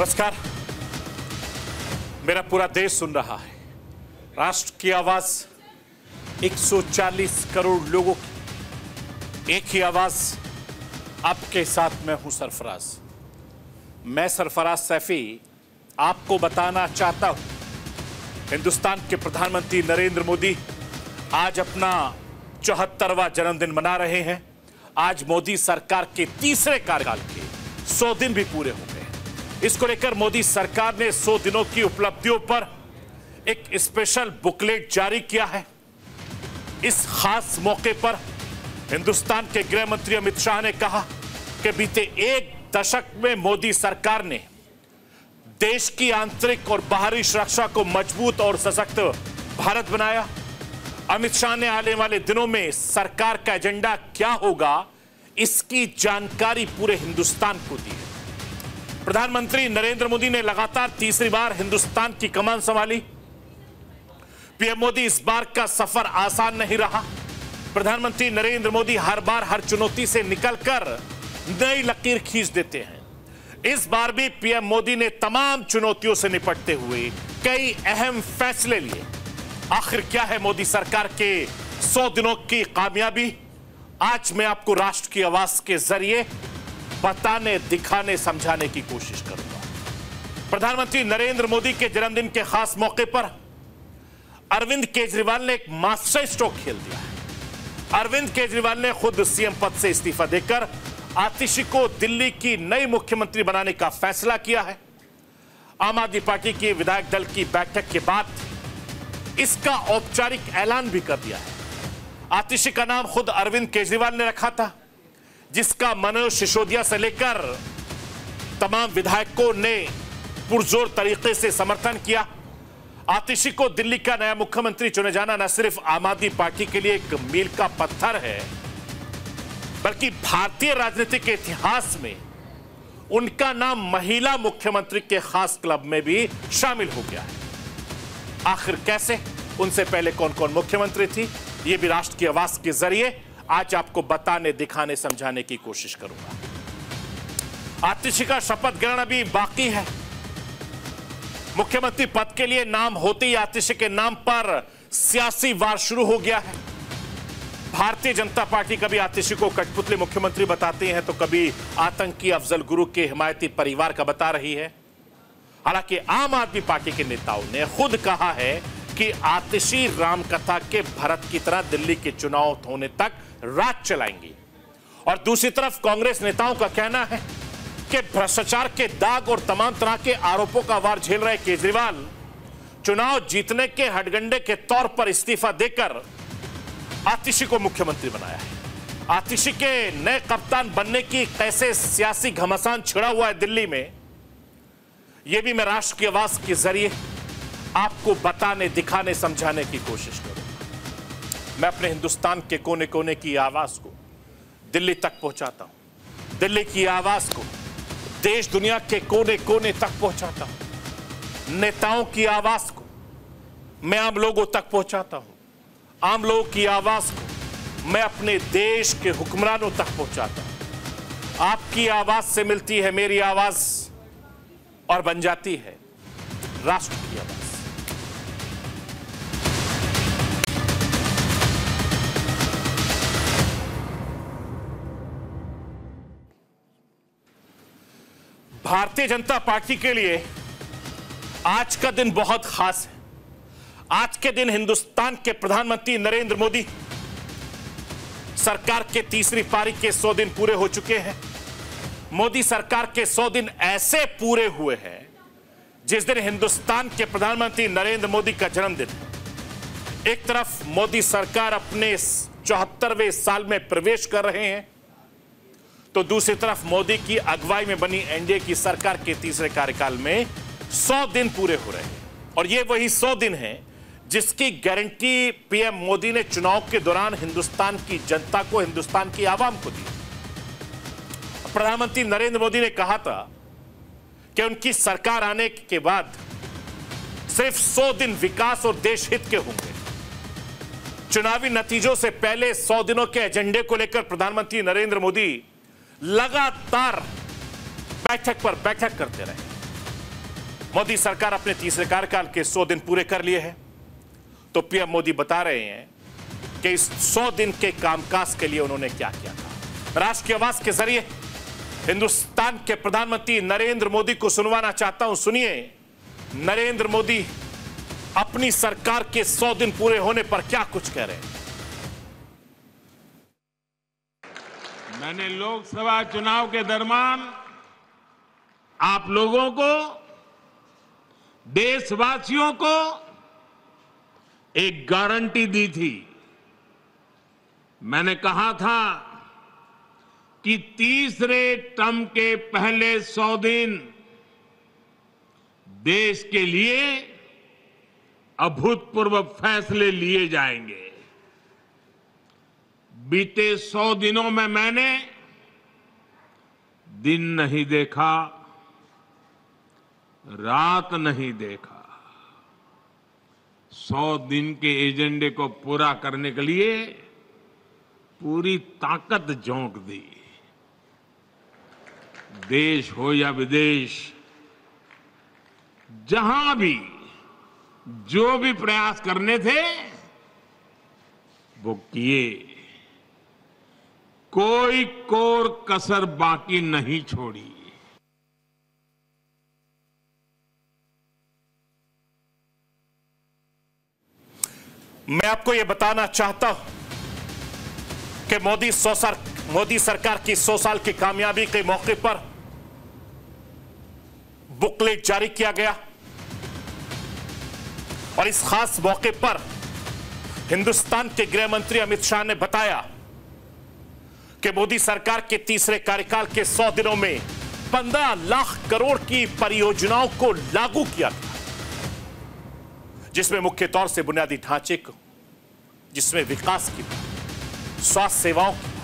नमस्कार। मेरा पूरा देश सुन रहा है। राष्ट्र की आवाज 140 करोड़ लोगों की एक ही आवाज। आपके साथ मैं हूं सरफराज। मैं सरफराज सैफी आपको बताना चाहता हूं, हिंदुस्तान के प्रधानमंत्री नरेंद्र मोदी आज अपना 74वां जन्मदिन मना रहे हैं। आज मोदी सरकार के तीसरे कार्यकाल के 100 दिन भी पूरे हो गए। इसको लेकर मोदी सरकार ने 100 दिनों की उपलब्धियों पर एक स्पेशल बुकलेट जारी किया है। इस खास मौके पर हिंदुस्तान के गृह मंत्री अमित शाह ने कहा कि बीते एक दशक में मोदी सरकार ने देश की आंतरिक और बाहरी सुरक्षा को मजबूत और सशक्त भारत बनाया। अमित शाह ने आने वाले दिनों में सरकार का एजेंडा क्या होगा, इसकी जानकारी पूरे हिंदुस्तान को दी है। प्रधानमंत्री नरेंद्र मोदी ने लगातार तीसरी बार हिंदुस्तान की कमान संभाली। पीएम मोदी इस बार का सफर आसान नहीं रहा। प्रधानमंत्री नरेंद्र मोदी हर बार हर चुनौती से निकलकर नई लकीर खींच देते हैं। इस बार भी पीएम मोदी ने तमाम चुनौतियों से निपटते हुए कई अहम फैसले लिए। आखिर क्या है मोदी सरकार के 100 दिनों की कामयाबी? आज मैं आपको राष्ट्र की आवाज के जरिए बताने, दिखाने, समझाने की कोशिश करूंगा। प्रधानमंत्री नरेंद्र मोदी के जन्मदिन के खास मौके पर अरविंद केजरीवाल ने एक मास्टर स्ट्रोक खेल दिया है। अरविंद केजरीवाल ने खुद सीएम पद से इस्तीफा देकर आतिशी को दिल्ली की नई मुख्यमंत्री बनाने का फैसला किया है। आम आदमी पार्टी के विधायक दल की बैठक के बाद इसका औपचारिक ऐलान भी कर दिया है। आतिशी का नाम खुद अरविंद केजरीवाल ने रखा था, जिसका मनोज सिसोदिया से लेकर तमाम विधायकों ने पुरजोर तरीके से समर्थन किया। आतिशी को दिल्ली का नया मुख्यमंत्री चुने जाना न सिर्फ आम आदमी पार्टी के लिए एक मील का पत्थर है, बल्कि भारतीय राजनीति के इतिहास में उनका नाम महिला मुख्यमंत्री के खास क्लब में भी शामिल हो गया है। आखिर कैसे, उनसे पहले कौन कौन मुख्यमंत्री थी, यह भी राष्ट्र की आवाज के जरिए आज आपको बताने, दिखाने, समझाने की कोशिश करूंगा। आतिशी का शपथ ग्रहण अभी बाकी है। मुख्यमंत्री पद के लिए नाम होते ही आतिशी के नाम पर सियासी वार शुरू हो गया है। भारतीय जनता पार्टी कभी आतिशी को कठपुतली मुख्यमंत्री बताती है तो कभी आतंकी अफजल गुरु के हिमायती परिवार का बता रही है। हालांकि आम आदमी पार्टी के नेताओं ने खुद कहा है कि आतिशी रामकथा के भरत की तरह दिल्ली के चुनाव होने तक राज चलाएंगी। और दूसरी तरफ कांग्रेस नेताओं का कहना है कि भ्रष्टाचार के दाग और तमाम तरह के आरोपों का वार झेल रहे केजरीवाल चुनाव जीतने के हडगंडे के तौर पर इस्तीफा देकर आतिशी को मुख्यमंत्री बनाया है। आतिशी के नए कप्तान बनने की कैसे सियासी घमासान छिड़ा हुआ है दिल्ली में, यह भी मैं राष्ट्र की आवाज के जरिए आपको बताने, दिखाने, समझाने की कोशिश करूंगा। मैं अपने हिंदुस्तान के कोने कोने की आवाज को दिल्ली तक पहुंचाता हूं। दिल्ली की आवाज को देश दुनिया के कोने कोने तक पहुंचाता हूं। नेताओं की आवाज को मैं आम लोगों तक पहुंचाता हूं। आम लोगों की आवाज को मैं अपने देश के हुक्मरानों तक पहुंचाता हूं। आपकी आवाज से मिलती है मेरी आवाज और बन जाती है राष्ट्र की आवाज। भारतीय जनता पार्टी के लिए आज का दिन बहुत खास है। आज के दिन हिंदुस्तान के प्रधानमंत्री नरेंद्र मोदी सरकार के तीसरी पारी के 100 दिन पूरे हो चुके हैं। मोदी सरकार के 100 दिन ऐसे पूरे हुए हैं जिस दिन हिंदुस्तान के प्रधानमंत्री नरेंद्र मोदी का जन्मदिन है। एक तरफ मोदी सरकार अपने 74वें साल में प्रवेश कर रहे हैं, तो दूसरी तरफ मोदी की अगुवाई में बनी एनडीए की सरकार के तीसरे कार्यकाल में 100 दिन पूरे हो रहे हैं। और ये वही 100 दिन हैं जिसकी गारंटी पीएम मोदी ने चुनाव के दौरान हिंदुस्तान की जनता को, हिंदुस्तान की आवाम को दी। प्रधानमंत्री नरेंद्र मोदी ने कहा था कि उनकी सरकार आने के बाद सिर्फ 100 दिन विकास और देश हित के होंगे। चुनावी नतीजों से पहले 100 दिनों के एजेंडे को लेकर प्रधानमंत्री नरेंद्र मोदी लगातार बैठक पर बैठक करते रहे। मोदी सरकार अपने तीसरे कार्यकाल के 100 दिन पूरे कर लिए हैं। तो पीएम मोदी बता रहे हैं कि इस 100 दिन के कामकाज के लिए उन्होंने क्या किया था। राष्ट्र की आवाज के जरिए हिंदुस्तान के प्रधानमंत्री नरेंद्र मोदी को सुनवाना चाहता हूं। सुनिए, नरेंद्र मोदी अपनी सरकार के 100 दिन पूरे होने पर क्या कुछ कह रहे हैं। मैंने लोकसभा चुनाव के दरमियान आप लोगों को, देशवासियों को एक गारंटी दी थी। मैंने कहा था कि तीसरे टर्म के पहले 100 दिन देश के लिए अभूतपूर्व फैसले लिए जाएंगे। बीते 100 दिनों में मैंने दिन नहीं देखा, रात नहीं देखा। 100 दिन के एजेंडे को पूरा करने के लिए पूरी ताकत झोंक दी। देश हो या विदेश, जहां भी जो भी प्रयास करने थे वो किए। कोई कोर कसर बाकी नहीं छोड़ी। मैं आपको यह बताना चाहता हूं कि मोदी सरकार की 100 साल की कामयाबी के मौके पर बुकलेट जारी किया गया और इस खास मौके पर हिंदुस्तान के गृह मंत्री अमित शाह ने बताया कि मोदी सरकार के तीसरे कार्यकाल के 100 दिनों में 15 लाख करोड़ की परियोजनाओं को लागू किया गया, जिसमें मुख्य तौर से बुनियादी ढांचे को, जिसमें विकास की बात, स्वास्थ्य सेवाओं की बात,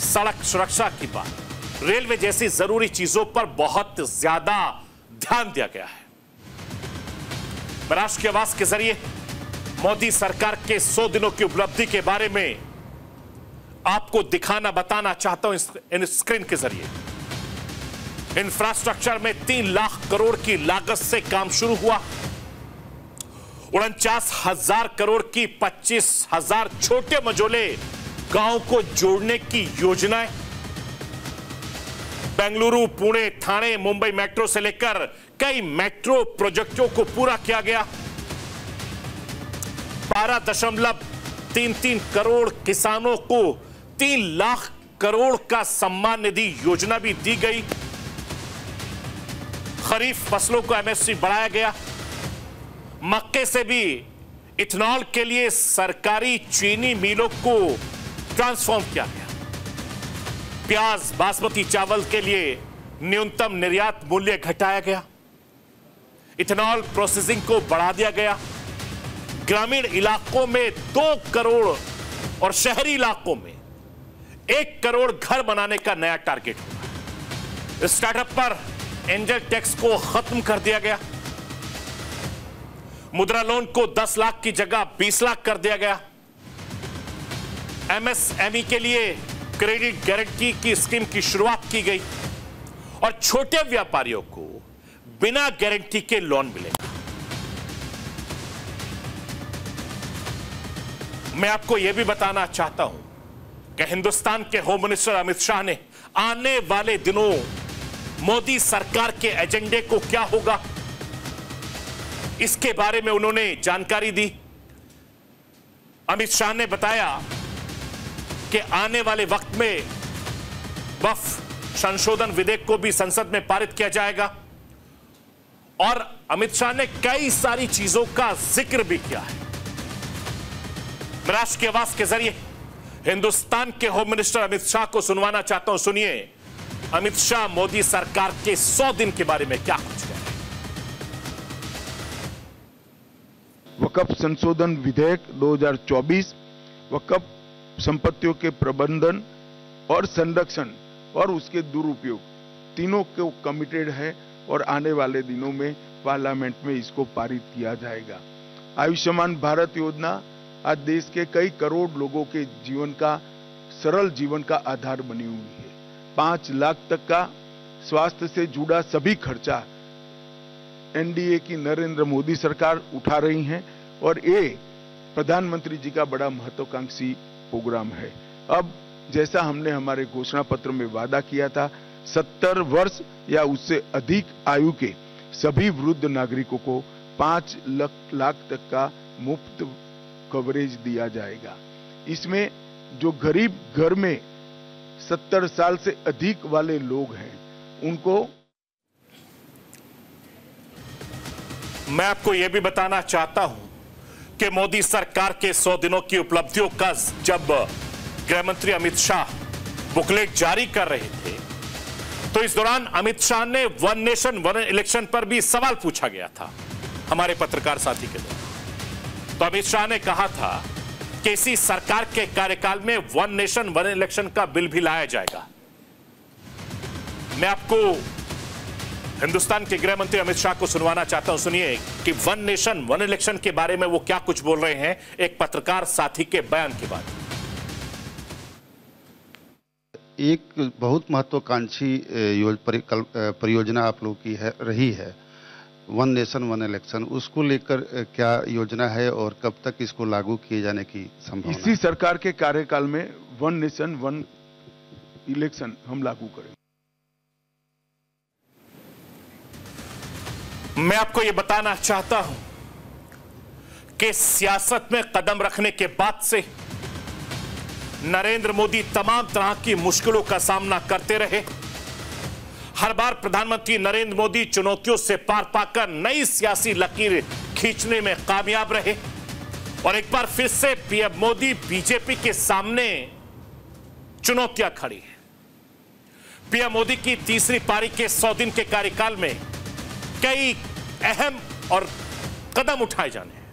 सड़क सुरक्षा की बात, रेलवे जैसी जरूरी चीजों पर बहुत ज्यादा ध्यान दिया गया है। राष्ट्र की आवाज के जरिए मोदी सरकार के 100 दिनों की उपलब्धि के बारे में आपको दिखाना, बताना चाहता हूं इन स्क्रीन के जरिए। इंफ्रास्ट्रक्चर में 3 लाख करोड़ की लागत से काम शुरू हुआ। 49,000 करोड़ की 25,000 छोटे मझोले गांव को जोड़ने की योजनाएं। बेंगलुरु, पुणे, ठाणे, मुंबई मेट्रो से लेकर कई मेट्रो प्रोजेक्टों को पूरा किया गया। 12.33 करोड़ किसानों को 3 लाख करोड़ का सम्मान निधि योजना भी दी गई। खरीफ फसलों को एमएसपी बढ़ाया गया। मक्के से भी इथेनॉल के लिए सरकारी चीनी मिलों को ट्रांसफॉर्म किया गया। प्याज, बासमती चावल के लिए न्यूनतम निर्यात मूल्य घटाया गया। इथेनॉल प्रोसेसिंग को बढ़ा दिया गया। ग्रामीण इलाकों में 2 करोड़ और शहरी इलाकों में 1 करोड़ घर बनाने का नया टारगेट होगा। स्टार्टअप पर एंजल टैक्स को खत्म कर दिया गया। मुद्रा लोन को 10 लाख की जगह 20 लाख कर दिया गया। एमएसएमई के लिए क्रेडिट गारंटी की स्कीम की शुरुआत की गई और छोटे व्यापारियों को बिना गारंटी के लोन मिलेगा। मैं आपको यह भी बताना चाहता हूं कि हिंदुस्तान के होम मिनिस्टर अमित शाह ने आने वाले दिनों मोदी सरकार के एजेंडे को क्या होगा, इसके बारे में उन्होंने जानकारी दी। अमित शाह ने बताया कि आने वाले वक्त में वक्फ संशोधन विधेयक को भी संसद में पारित किया जाएगा और अमित शाह ने कई सारी चीजों का जिक्र भी किया है। राष्ट्र की आवाज के जरिए हिंदुस्तान के होम मिनिस्टर अमित शाह को सुनवाना चाहता हूं। सुनिए, अमित शाह मोदी सरकार के 100 दिन के बारे में क्या कुछ कह रहे हैं। वक्फ संशोधन विधेयक 2024 वक्फ संपत्तियों के प्रबंधन और संरक्षण और उसके दुरुपयोग तीनों को कमिटेड है और आने वाले दिनों में पार्लियामेंट में इसको पारित किया जाएगा। आयुष्मान भारत योजना आज देश के कई करोड़ लोगों के जीवन का, सरल जीवन का आधार बनी हुई है। 5 लाख तक का स्वास्थ्य से जुड़ा सभी खर्चा एनडीए की नरेंद्र मोदी सरकार उठा रही है और ये प्रधानमंत्री जी का बड़ा महत्वाकांक्षी प्रोग्राम है। अब जैसा हमने हमारे घोषणा पत्र में वादा किया था, 70 वर्ष या उससे अधिक आयु के सभी वृद्ध नागरिकों को 5 लाख तक का मुफ्त कवरेज दिया जाएगा। इसमें जो गरीब घर में 70 साल से अधिक वाले लोग हैं उनको। मैं आपको यह भी बताना चाहता हूं कि मोदी सरकार के 100 दिनों की उपलब्धियों का जब गृह मंत्री अमित शाह बुकलेट जारी कर रहे थे तो इस दौरान अमित शाह ने वन नेशन वन इलेक्शन पर भी सवाल पूछा गया था हमारे पत्रकार साथी के द्वारा। तो अमित शाह ने कहा था कि इसी सरकार के कार्यकाल में वन नेशन वन इलेक्शन का बिल भी लाया जाएगा। मैं आपको हिंदुस्तान के गृह मंत्री अमित शाह को सुनवाना चाहता हूं। सुनिए कि वन नेशन वन इलेक्शन के बारे में वो क्या कुछ बोल रहे हैं एक पत्रकार साथी के बयान के बाद। एक बहुत महत्वाकांक्षी परियोजना आप लोगों की रही है वन नेशन वन इलेक्शन, उसको लेकर क्या योजना है और कब तक इसको लागू किए जाने की संभावना? इसी सरकार के कार्यकाल में वन नेशन वन इलेक्शन हम लागू करेंगे। मैं आपको यह बताना चाहता हूं कि सियासत में कदम रखने के बाद से नरेंद्र मोदी तमाम तरह की मुश्किलों का सामना करते रहे। हर बार प्रधानमंत्री नरेंद्र मोदी चुनौतियों से पार पाकर नई सियासी लकीर खींचने में कामयाब रहे और एक बार फिर से पीएम मोदी बीजेपी के सामने चुनौतियां खड़ी हैं। पीएम मोदी की तीसरी पारी के 100 दिन के कार्यकाल में कई अहम और कदम उठाए जाने हैं,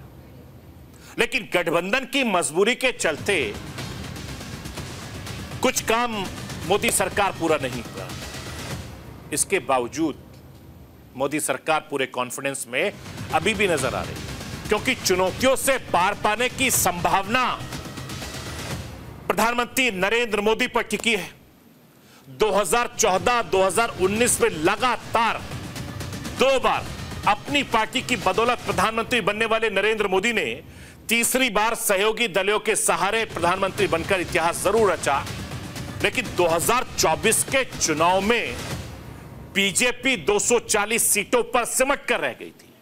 लेकिन गठबंधन की मजबूरी के चलते कुछ काम मोदी सरकार पूरा नहीं हुआ। इसके बावजूद मोदी सरकार पूरे कॉन्फिडेंस में अभी भी नजर आ रही है, क्योंकि चुनौतियों से पार पाने की संभावना प्रधानमंत्री नरेंद्र मोदी पर टिकी है। 2014-2019 में लगातार 2 बार अपनी पार्टी की बदौलत प्रधानमंत्री बनने वाले नरेंद्र मोदी ने तीसरी बार सहयोगी दलों के सहारे प्रधानमंत्री बनकर इतिहास जरूर रचा, लेकिन 2024 के चुनाव में बीजेपी 240 सीटों पर सिमट कर रह गई थी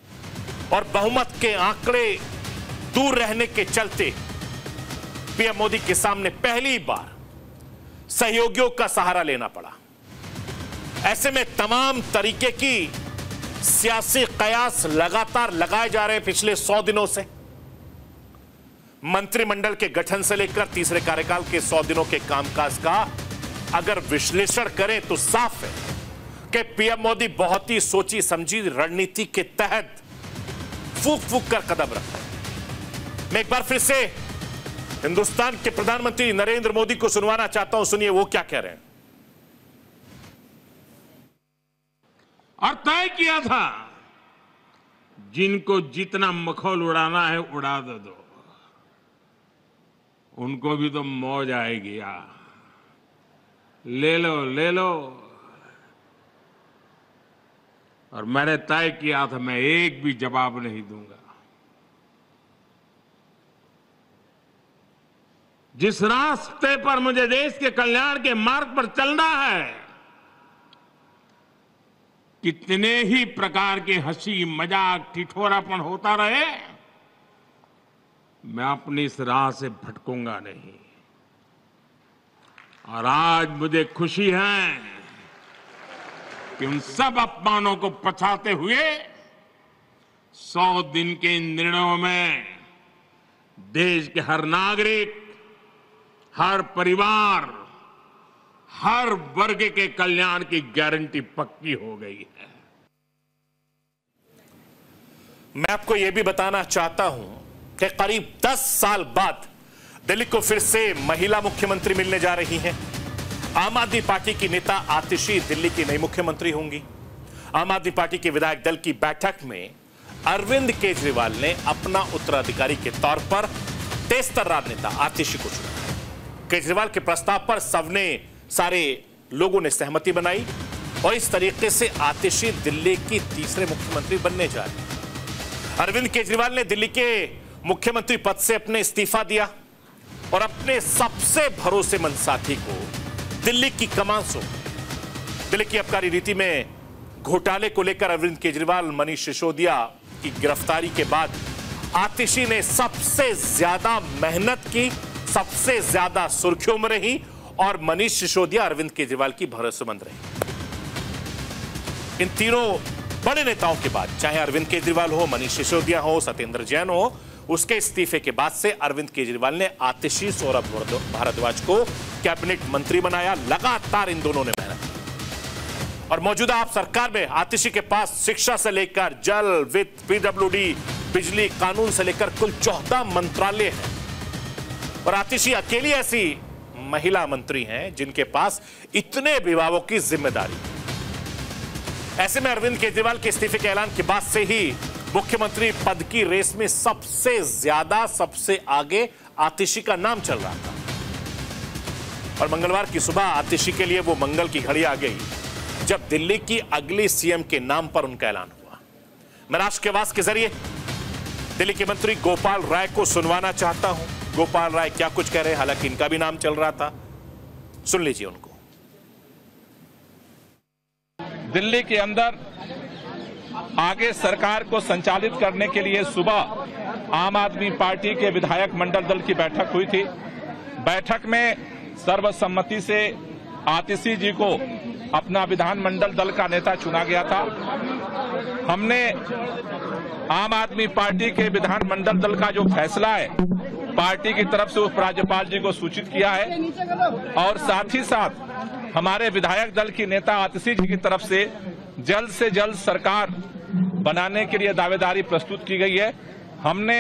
और बहुमत के आंकड़े दूर रहने के चलते पीएम मोदी के सामने पहली बार सहयोगियों का सहारा लेना पड़ा। ऐसे में तमाम तरीके की सियासी कयास लगातार लगाए जा रहे हैं पिछले 100 दिनों से। मंत्रिमंडल के गठन से लेकर तीसरे कार्यकाल के 100 दिनों के कामकाज का अगर विश्लेषण करें तो साफ है कि पीएम मोदी बहुत ही सोची समझी रणनीति के तहत फूक फूक कर कदम रखते हैं। मैं एक बार फिर से हिंदुस्तान के प्रधानमंत्री नरेंद्र मोदी को सुनवाना चाहता हूं, सुनिए वो क्या कह रहे हैं। और तय किया था जिनको जितना मखौल उड़ाना है उड़ा दो, उनको भी तो मौज आएगी यार, ले लो। और मैंने तय किया था मैं एक भी जवाब नहीं दूंगा। जिस रास्ते पर मुझे देश के कल्याण के मार्ग पर चलना है, कितने ही प्रकार के हंसी मजाक ठिठोरापन होता रहे, मैं अपनी इस राह से भटकूंगा नहीं। और आज मुझे खुशी है कि उन सब अपमानों को पछाते हुए 100 दिन के इन निर्णयों में देश के हर नागरिक, हर परिवार, हर वर्ग के कल्याण की गारंटी पक्की हो गई है। मैं आपको यह भी बताना चाहता हूं कि करीब 10 साल बाद दिल्ली को फिर से महिला मुख्यमंत्री मिलने जा रही हैं। आम आदमी पार्टी की नेता आतिशी दिल्ली की नई मुख्यमंत्री होंगी। आम आदमी पार्टी के विधायक दल की बैठक में अरविंद केजरीवाल ने अपना उत्तराधिकारी के तौर पर तेजतर्रार नेता आतिशी को चुना। केजरीवाल के प्रस्ताव पर सारे लोगों ने सहमति बनाई और इस तरीके से आतिशी दिल्ली की तीसरे मुख्यमंत्री बनने जा रहे हैं। अरविंद केजरीवाल ने दिल्ली के मुख्यमंत्री पद से अपने इस्तीफा दिया और अपने सबसे भरोसेमंद साथी को दिल्ली की कमान सौंपी। दिल्ली की आबकारी नीति में घोटाले को लेकर अरविंद केजरीवाल, मनीष सिसोदिया की गिरफ्तारी के बाद आतिशी ने सबसे ज्यादा मेहनत की, सबसे ज्यादा सुर्खियों में रही और मनीष सिसोदिया अरविंद केजरीवाल की भरोसेमंद रही। इन तीनों बड़े नेताओं के बाद, चाहे अरविंद केजरीवाल हो, मनीष सिसोदिया हो, सत्येंद्र जैन हो, उसके इस्तीफे के बाद से अरविंद केजरीवाल ने आतिशी सौरभ भारद्वाज को कैबिनेट मंत्री बनाया। लगातार इन दोनों ने मेहनत की और मौजूदा आप सरकार में आतिशी के पास शिक्षा से लेकर जल, वित्त, पीडब्ल्यूडी, बिजली, कानून से लेकर कुल 14 मंत्रालय हैं और आतिशी अकेली ऐसी महिला मंत्री हैं जिनके पास इतने विभागों की जिम्मेदारी। ऐसे में अरविंद केजरीवाल के इस्तीफे के ऐलान के बाद से ही मुख्यमंत्री पद की रेस में सबसे ज्यादा, सबसे आगे आतिशी का नाम चल रहा था और मंगलवार की सुबह आतिशी के लिए वो मंगल की घड़ी आ गई जब दिल्ली की अगली सीएम के नाम पर उनका ऐलान हुआ। मैं राष्ट्र के आवाज के जरिए दिल्ली के मंत्री गोपाल राय को सुनवाना चाहता हूं। गोपाल राय क्या कुछ कह रहे हैं, हालांकि इनका भी नाम चल रहा था, सुन लीजिए उनको। दिल्ली के अंदर आगे सरकार को संचालित करने के लिए सुबह आम आदमी पार्टी के विधायक मंडल दल की बैठक हुई थी। बैठक में सर्वसम्मति से आतिशी जी को अपना विधानमंडल दल का नेता चुना गया था। हमने आम आदमी पार्टी के विधानमंडल दल का जो फैसला है पार्टी की तरफ से उपराज्यपाल जी को सूचित किया है और साथ ही साथ हमारे विधायक दल की नेता आतिशी जी की तरफ से जल्द सरकार बनाने के लिए दावेदारी प्रस्तुत की गई है। हमने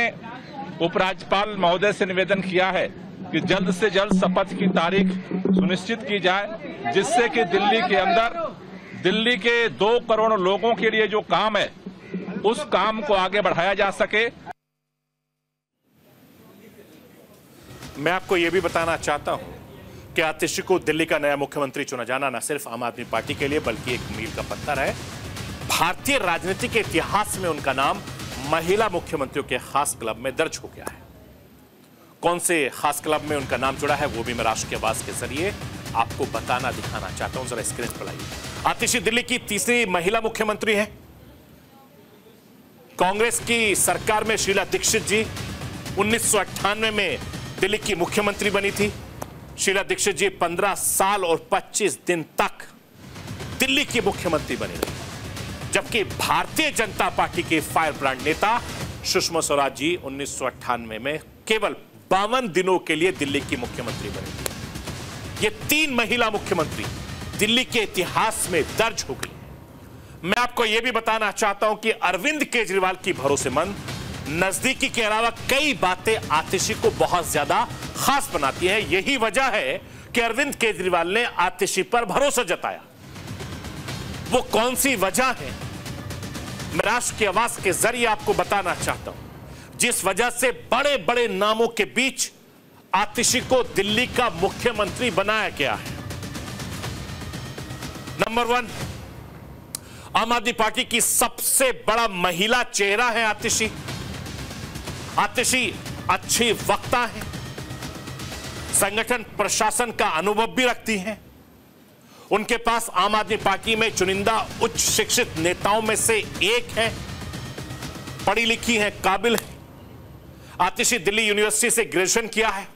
उपराज्यपाल महोदय से निवेदन किया है कि जल्द से जल्द शपथ की तारीख सुनिश्चित की जाए जिससे कि दिल्ली के अंदर दिल्ली के 2 करोड़ लोगों के लिए जो काम है उस काम को आगे बढ़ाया जा सके। मैं आपको यह भी बताना चाहता हूं कि आतिशी को दिल्ली का नया मुख्यमंत्री चुना जाना न सिर्फ आम आदमी पार्टी के लिए बल्कि एक मील का पत्थर है। भारतीय राजनीति के इतिहास में उनका नाम महिला मुख्यमंत्रियों के खास क्लब में दर्ज हो गया है। कौन से खास क्लब में उनका नाम जुड़ा है वो भी मैं राष्ट्र की आवाज के जरिए आपको बताना, दिखाना चाहता हूं। जरा स्क्रीन पर लाइए। आतिशी दिल्ली की तीसरी महिला मुख्यमंत्री है। कांग्रेस की सरकार में शीला दीक्षित जी 1998 में दिल्ली की मुख्यमंत्री बनी थी। शीला दीक्षित जी 15 साल और 25 दिन तक दिल्ली की मुख्यमंत्री बनी रही, जबकि भारतीय जनता पार्टी के फायर ब्रांड नेता सुषमा स्वराज जी 1998 में केवल 52 दिनों के लिए दिल्ली की मुख्यमंत्री बनी थी। ये 3 महिला मुख्यमंत्री दिल्ली के इतिहास में दर्ज हो गई। मैं आपको यह भी बताना चाहता हूं कि अरविंद केजरीवाल की भरोसेमंद नजदीकी के अलावा कई बातें आतिशी को बहुत ज्यादा खास बनाती हैं। यही वजह है कि अरविंद केजरीवाल ने आतिशी पर भरोसा जताया। वो कौन सी वजह है, मैं राष्ट्र की आवाज के जरिए आपको बताना चाहता हूं, जिस वजह से बड़े बड़े नामों के बीच आतिशी को दिल्ली का मुख्यमंत्री बनाया गया है। नंबर 1, आम आदमी पार्टी की सबसे बड़ा महिला चेहरा है आतिशी। आतिशी अच्छी वक्ता है, संगठन प्रशासन का अनुभव भी रखती हैं। उनके पास आम आदमी पार्टी में चुनिंदा उच्च शिक्षित नेताओं में से एक है, पढ़ी लिखी है, काबिल है। आतिशी दिल्ली यूनिवर्सिटी से ग्रेजुएशन किया है,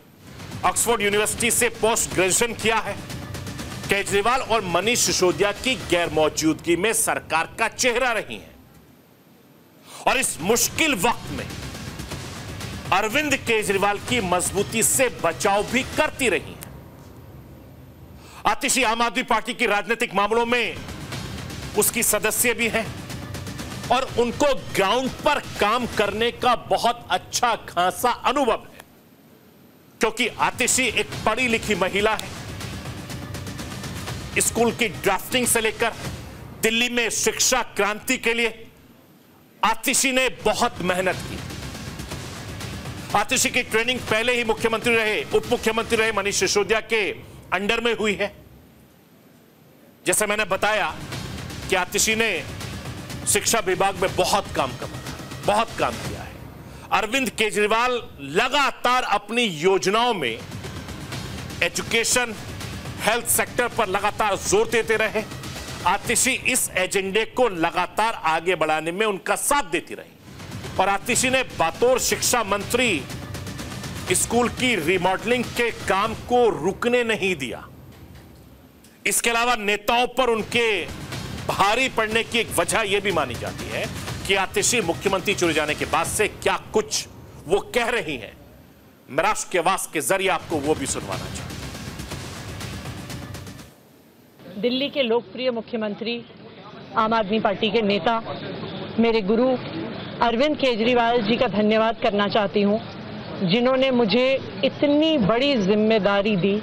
ऑक्सफोर्ड यूनिवर्सिटी से पोस्ट ग्रेजुएशन किया है। केजरीवाल और मनीष सिसोदिया की गैर मौजूदगी में सरकार का चेहरा रही है और इस मुश्किल वक्त में अरविंद केजरीवाल की मजबूती से बचाव भी करती रही है। आतिशी आम आदमी पार्टी की राजनीतिक मामलों में उसकी सदस्य भी है और उनको ग्राउंड पर काम करने का बहुत अच्छा खासा अनुभव है, क्योंकि आतिशी एक पढ़ी लिखी महिला है। स्कूल की ड्राफ्टिंग से लेकर दिल्ली में शिक्षा क्रांति के लिए आतिशी ने बहुत मेहनत की। आतिशी की ट्रेनिंग पहले ही मुख्यमंत्री रहे, उप मुख्यमंत्री रहे मनीष सिसोदिया के अंडर में हुई है। जैसे मैंने बताया कि आतिशी ने शिक्षा विभाग में बहुत काम किया है। अरविंद केजरीवाल लगातार अपनी योजनाओं में एजुकेशन, हेल्थ सेक्टर पर लगातार जोर देते रहे। आतिशी इस एजेंडे को लगातार आगे बढ़ाने में उनका साथ देती रही और आतिशी ने बतौर शिक्षा मंत्री स्कूल की रिमॉडलिंग के काम को रुकने नहीं दिया। इसके अलावा नेताओं पर उनके भारी पड़ने की एक वजह यह भी मानी जाती है कि आतिशी मुख्यमंत्री चुने जाने के बाद से क्या कुछ वो कह रही हैं। मैं राष्ट्र के आवाज के जरिए आपको वो भी सुनवाना चाहता हूं। दिल्ली के लोकप्रिय मुख्यमंत्री, आम आदमी पार्टी के नेता, मेरे गुरु अरविंद केजरीवाल जी का धन्यवाद करना चाहती हूं, जिन्होंने मुझे इतनी बड़ी जिम्मेदारी दी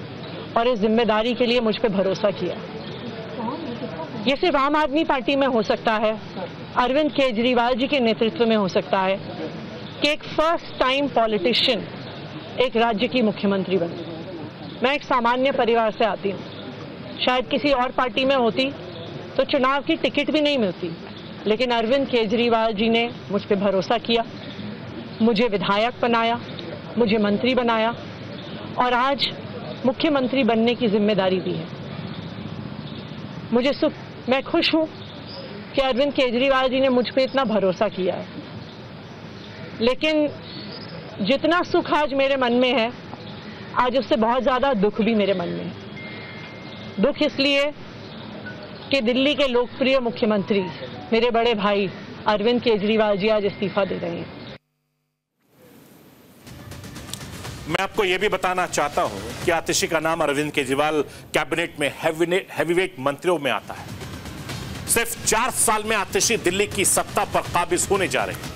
और इस जिम्मेदारी के लिए मुझ पर भरोसा किया। ये सिर्फ आम आदमी पार्टी में हो सकता है, अरविंद केजरीवाल जी के नेतृत्व में हो सकता है कि एक फर्स्ट टाइम पॉलिटिशियन एक राज्य की मुख्यमंत्री बने। मैं एक सामान्य परिवार से आती हूँ। शायद किसी और पार्टी में होती तो चुनाव की टिकट भी नहीं मिलती, लेकिन अरविंद केजरीवाल जी ने मुझ पर भरोसा किया, मुझे विधायक बनाया, मुझे मंत्री बनाया और आज मुख्यमंत्री बनने की जिम्मेदारी दी है। मैं खुश हूं कि अरविंद केजरीवाल जी ने मुझ पर इतना भरोसा किया है, लेकिन जितना सुख आज मेरे मन में है, आज उससे बहुत ज्यादा दुख भी मेरे मन में है। दुख इसलिए कि दिल्ली के लोकप्रिय मुख्यमंत्री, मेरे बड़े भाई अरविंद केजरीवाल जी आज इस्तीफा दे रहे हैं। मैं आपको यह भी बताना चाहता हूं कि आतिशी का नाम अरविंद केजरीवाल कैबिनेट में हैवीवेट मंत्रियों में आता है। सिर्फ 4 साल में आतिशी दिल्ली की सत्ता पर काबिज होने जा रहे हैं।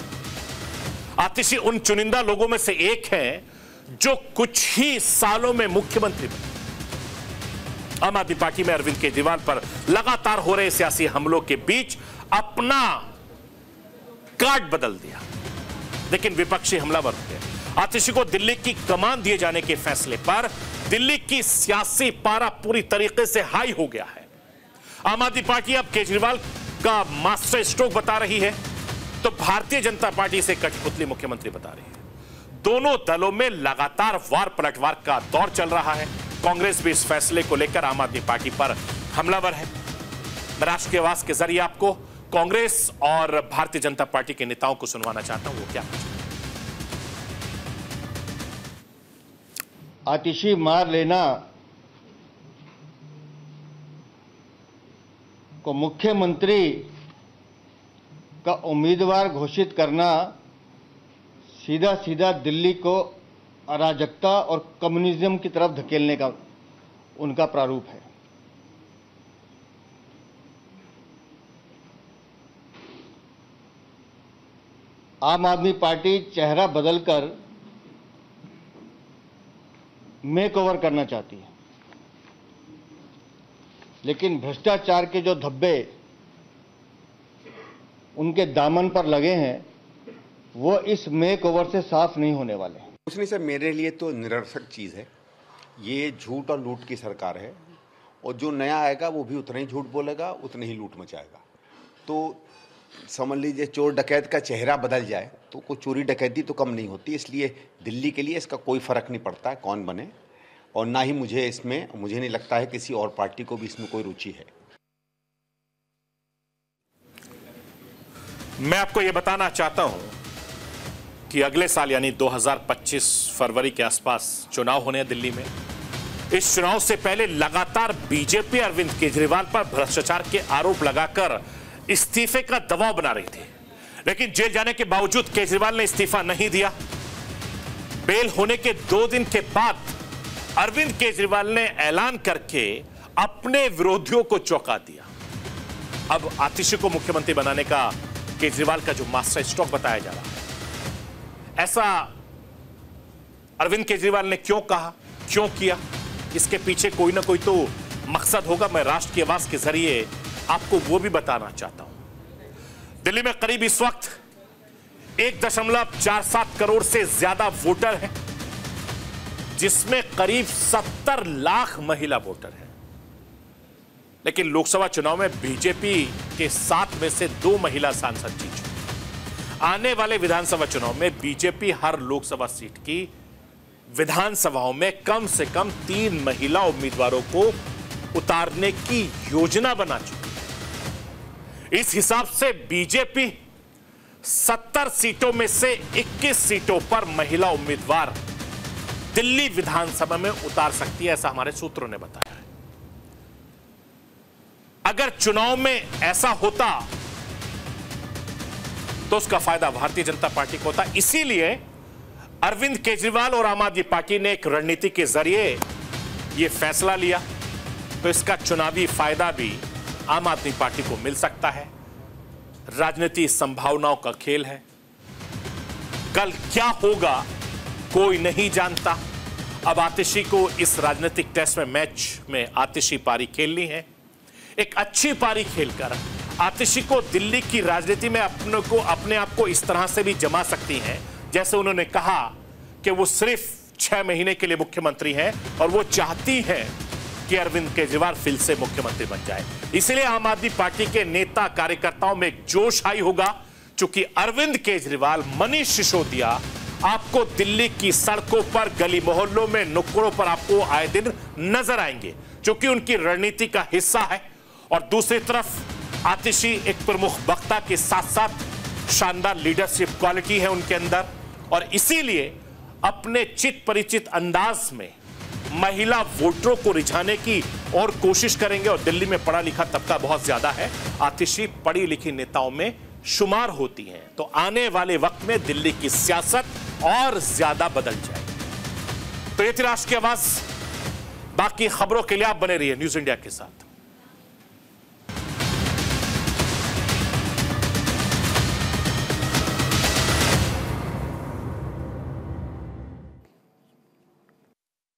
आतिशी उन चुनिंदा लोगों में से एक हैं जो कुछ ही सालों में मुख्यमंत्री बने। आम आदमी पार्टी में अरविंद केजरीवाल पर लगातार हो रहे सियासी हमलों के बीच अपना कार्ड बदल दिया, लेकिन विपक्षी हमलावर हो गए। आतिशी को दिल्ली की कमान दिए जाने के फैसले पर दिल्ली की सियासी पारा पूरी तरीके से हाई हो गया है। आम आदमी पार्टी अब केजरीवाल का मास्टर स्ट्रोक बता रही है तो भारतीय जनता पार्टी से कठपुतली मुख्यमंत्री बता रही है। दोनों दलों में लगातार वार पलटवार का दौर चल रहा है। कांग्रेस भी इस फैसले को लेकर आम आदमी पार्टी पर हमलावर है। मैं राष्ट्र के आवाज के जरिए आपको कांग्रेस और भारतीय जनता पार्टी के नेताओं को सुनवाना चाहता हूं, वो क्या आतिशी मार लेना को मुख्यमंत्री का उम्मीदवार घोषित करना सीधा सीधा दिल्ली को अराजकता और कम्युनिज्म की तरफ धकेलने का उनका प्रारूप है। आम आदमी पार्टी चेहरा बदलकर मेक ओवर करना चाहती है, लेकिन भ्रष्टाचार के जो धब्बे उनके दामन पर लगे हैं वो इस मेक ओवर से साफ नहीं होने वाले। कुछ नहीं सर, मेरे लिए तो निरर्थक चीज़ है। ये झूठ और लूट की सरकार है और जो नया आएगा वो भी उतना ही झूठ बोलेगा, उतनी ही लूट मचाएगा। तो समझ लीजिए चोर डकैत का चेहरा बदल जाए तो कोई चोरी डकैती तो कम नहीं होती। इसलिए दिल्ली के लिए इसका कोई फर्क नहीं पड़ता है कौन बने, और ना ही मुझे नहीं लगता है किसी और पार्टी को भी इसमें कोई रुचि है। मैं आपको यह बताना चाहता हूं कि अगले साल यानी 2025 फरवरी के आसपास चुनाव होने हैं दिल्ली में। इस चुनाव से पहले लगातार बीजेपी अरविंद केजरीवाल पर भ्रष्टाचार के आरोप लगाकर इस्तीफे का दबाव बना रही थी, लेकिन जेल जाने के बावजूद केजरीवाल ने इस्तीफा नहीं दिया। बेल होने के 2 दिन के बाद अरविंद केजरीवाल ने ऐलान करके अपने विरोधियों को चौंका दिया। अब आतिशी को मुख्यमंत्री बनाने का केजरीवाल का जो मास्टर स्ट्रोक बताया जा रहा है, ऐसा अरविंद केजरीवाल ने क्यों कहा, क्यों किया, इसके पीछे कोई ना कोई तो मकसद होगा। मैं राष्ट्र की आवाज के जरिए आपको वो भी बताना चाहता हूं। दिल्ली में करीब इस वक्त 1.47 करोड़ से ज्यादा वोटर हैं, जिसमें करीब 70 लाख महिला वोटर हैं। लेकिन लोकसभा चुनाव में बीजेपी के 7 में से 2 महिला सांसद जीत चुकी। आने वाले विधानसभा चुनाव में बीजेपी हर लोकसभा सीट की विधानसभाओं में कम से कम 3 महिला उम्मीदवारों को उतारने की योजना बना चुकी है। इस हिसाब से बीजेपी 70 सीटों में से 21 सीटों पर महिला उम्मीदवार दिल्ली विधानसभा में उतार सकती है, ऐसा हमारे सूत्रों ने बताया है। अगर चुनाव में ऐसा होता तो उसका फायदा भारतीय जनता पार्टी को होता। इसीलिए अरविंद केजरीवाल और आम आदमी पार्टी ने एक रणनीति के जरिए यह फैसला लिया, तो इसका चुनावी फायदा भी आम आदमी पार्टी को मिल सकता है। राजनीति संभावनाओं का खेल है, कल क्या होगा कोई नहीं जानता। अब आतिशी को इस राजनीतिक टेस्ट में मैच में आतिशी पारी खेलनी है। एक अच्छी पारी खेलकर आतिशी को दिल्ली की राजनीति में अपने आप को इस तरह से भी जमा सकती हैं, जैसे उन्होंने कहा कि वो सिर्फ 6 महीने के लिए मुख्यमंत्री हैं और वो चाहती हैं कि अरविंद केजरीवाल फिर से मुख्यमंत्री बन जाए। इसलिए आम आदमी पार्टी के नेता कार्यकर्ताओं में एक जोश आई होगा, क्योंकि अरविंद केजरीवाल, मनीष सिसोदिया आपको दिल्ली की सड़कों पर, गली मोहल्लों में, नुक्कड़ों पर आपको आए दिन नजर आएंगे, क्योंकि उनकी रणनीति का हिस्सा है। और दूसरी तरफ आतिशी एक प्रमुख वक्ता के साथ साथ शानदार लीडरशिप क्वालिटी है उनके अंदर, और इसीलिए अपने चित परिचित अंदाज में महिला वोटरों को रिझाने की और कोशिश करेंगे। और दिल्ली में पढ़ा लिखा तबका बहुत ज्यादा है, आतिशी पढ़ी लिखी नेताओं में शुमार होती हैं, तो आने वाले वक्त में दिल्ली की सियासत और ज्यादा बदल जाएगी। तो ये थी राष्ट्र की आवाज। बाकी खबरों के लिए आप बने रहिए न्यूज इंडिया के साथ।